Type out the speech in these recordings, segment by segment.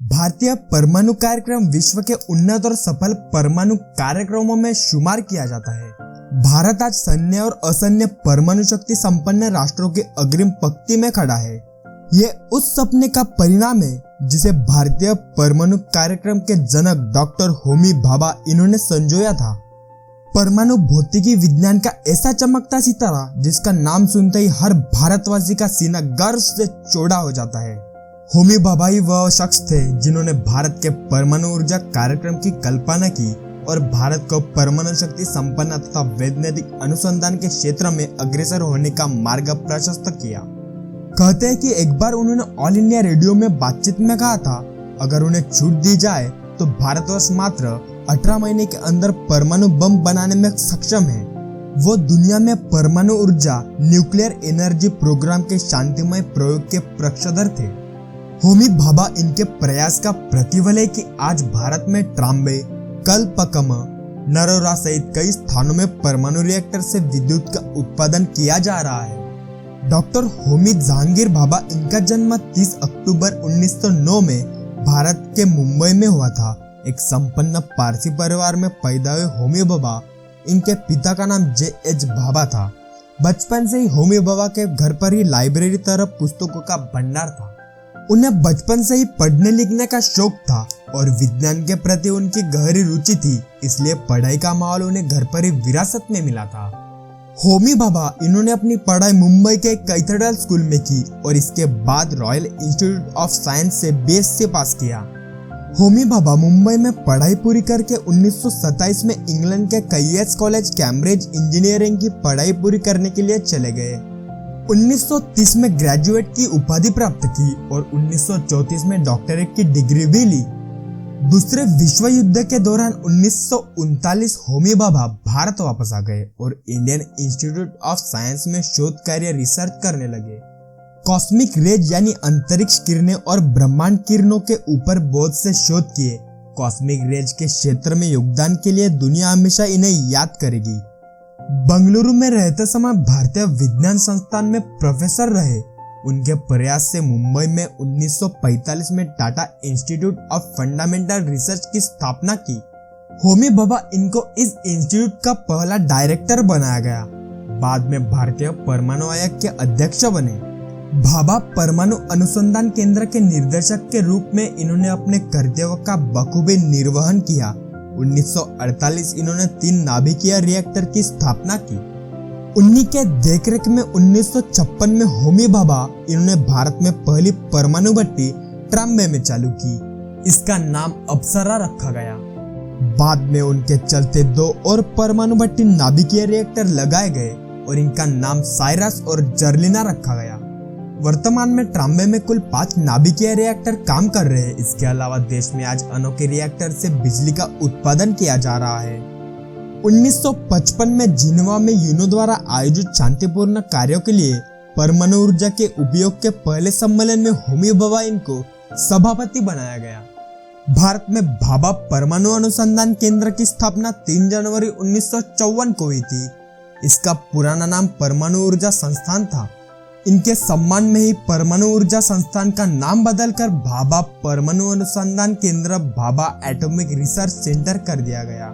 भारतीय परमाणु कार्यक्रम विश्व के उन्नत और सफल परमाणु कार्यक्रमों में शुमार किया जाता है। भारत आज सैन्य और असैन्य परमाणु शक्ति संपन्न राष्ट्रों की अग्रिम पंक्ति में खड़ा है। ये उस सपने का परिणाम है जिसे भारतीय परमाणु कार्यक्रम के जनक डॉक्टर होमी भाभा इन्होंने संजोया था। परमाणु भौतिकी विज्ञान का ऐसा चमकता सितारा जिसका नाम सुनते ही हर भारतवासी का सीना गर्व से चौड़ा हो जाता है। होमी भाभा ही वह शख्स थे जिन्होंने भारत के परमाणु ऊर्जा कार्यक्रम की कल्पना की और भारत को परमाणु शक्ति संपन्न तथा वैज्ञानिक अनुसंधान के क्षेत्र में अग्रसर होने का मार्ग प्रशस्त किया। कहते हैं कि एक बार उन्होंने ऑल इंडिया रेडियो में बातचीत में कहा था, अगर उन्हें छूट दी जाए तो भारतवर्ष मात्र 18 महीने के अंदर परमाणु बम बनाने में सक्षम है। वो दुनिया में परमाणु ऊर्जा न्यूक्लियर एनर्जी प्रोग्राम के शांतिमय प्रयोग के पक्षधर थे। होमी भाभा इनके प्रयास का प्रतिफल है कि आज भारत में ट्राम्बे, कलपकम, नरोरा सहित कई स्थानों में परमाणु रिएक्टर से विद्युत का उत्पादन किया जा रहा है। डॉक्टर होमी जहांगीर भाभा, इनका जन्म 30 अक्टूबर 1909 में भारत के मुंबई में हुआ था। एक संपन्न पारसी परिवार में पैदा हुए होमी भाभा, इनके पिता का नाम J.H. भाभा था। बचपन से ही होमी भाभा के घर पर ही लाइब्रेरी तरफ पुस्तकों का भंडार था। उन्हें बचपन से ही पढ़ने लिखने का शौक था और विज्ञान के प्रति उनकी गहरी रुचि थी, इसलिए पढ़ाई का माहौल उन्हें घर पर ही विरासत में मिला था। होमी भाभा इन्होंने अपनी पढ़ाई मुंबई के कैथेड्रल स्कूल में की और इसके बाद रॉयल इंस्टीट्यूट ऑफ साइंस से BSc पास किया। होमी भाभा मुंबई में पढ़ाई पूरी करके 1927 में इंग्लैंड के कैयस कॉलेज कैम्ब्रिज इंजीनियरिंग की पढ़ाई पूरी करने के लिए चले गए। 1930 में ग्रेजुएट की उपाधि प्राप्त की और 1934 में डॉक्टरेट की डिग्री भी ली। दूसरे विश्व युद्ध के दौरान 1939 होमी भाभा भारत वापस आ गए और इंडियन इंस्टीट्यूट ऑफ साइंस में शोध कार्य रिसर्च करने लगे। कॉस्मिक रेज यानी अंतरिक्ष किरणें और ब्रह्मांड किरणों के ऊपर बहुत से शोध किए। कॉस्मिक रेज के क्षेत्र में योगदान के लिए दुनिया हमेशा इन्हें याद करेगी। बंगलुरु में रहते समय भारतीय विज्ञान संस्थान में प्रोफेसर रहे। उनके प्रयास से मुंबई में 1945 में Tata institute of fundamental research की स्थापना की। होमी भाभा इनको इस इंस्टीट्यूट का पहला डायरेक्टर बनाया गया। बाद में भारतीय परमाणु आयोग के अध्यक्ष बने। भाभा परमाणु अनुसंधान केंद्र के निर्देशक के रूप में इन्होंने अपने कर्तव्य का बखूबी निर्वहन किया। 1948 इन्होंने 3 नाभिकीय रिएक्टर की स्थापना की। उन्हीं के देखरेख में 1956 में होमी भाभा इन्होंने भारत में पहली परमाणु भट्टी ट्राम्बे में चालू की। इसका नाम अप्सरा रखा गया। बाद में उनके चलते 2 और परमाणु भट्टी नाभिकीय रिएक्टर लगाए गए और इनका नाम साइरस और जर्लिना रखा गया। वर्तमान में ट्राम्बे में कुल 5 नाभिकीय रिएक्टर काम कर रहे हैं। इसके अलावा देश में आज अनोखे रिएक्टर से बिजली का उत्पादन किया जा रहा है। 1955 में जिनेवा में यूनो द्वारा आयोजित शांतिपूर्ण कार्यों के लिए परमाणु ऊर्जा के उपयोग के पहले सम्मेलन में होमी भाभा इनको सभापति बनाया गया। भारत में भाभा परमाणु अनुसंधान केंद्र की स्थापना 3 जनवरी 1954 को हुई थी। इसका पुराना नाम परमाणु ऊर्जा संस्थान था। इनके सम्मान में ही परमाणु ऊर्जा संस्थान का नाम बदलकर भाभा परमाणु अनुसंधान केंद्र भाभा एटॉमिक रिसर्च सेंटर कर दिया गया।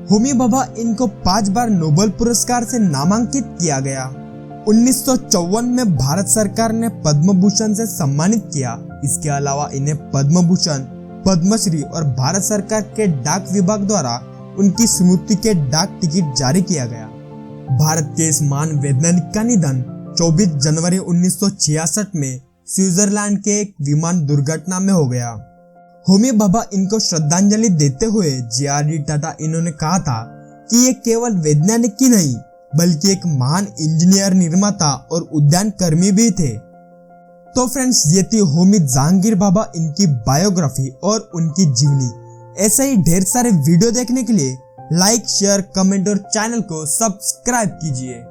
होमी भाभा इनको 5 बार नोबेल पुरस्कार से नामांकित किया गया। 1954 में भारत सरकार ने पद्म भूषण से सम्मानित किया। इसके अलावा इन्हें पद्म भूषण, पद्मश्री और भारत सरकार के डाक विभाग द्वारा उनकी स्मृति के डाक टिकट जारी किया गया। भारत के इस महान वैज्ञानिक का निधन 24 जनवरी 1966 में स्विट्जरलैंड के एक विमान दुर्घटना में हो गया। होमी भाभा इनको श्रद्धांजलि देते हुए JRD टाटा इन्होंने कहा था कि ये केवल वैज्ञानिक ही नहीं बल्कि एक महान इंजीनियर, निर्माता और उद्यान कर्मी भी थे। तो फ्रेंड्स, ये थी होमी जहांगीर भाभा, इनकी बायोग्राफी और उनकी जीवनी। ऐसे ही ढेर सारे वीडियो देखने के लिए लाइक, शेयर, कमेंट और चैनल को सब्सक्राइब कीजिए।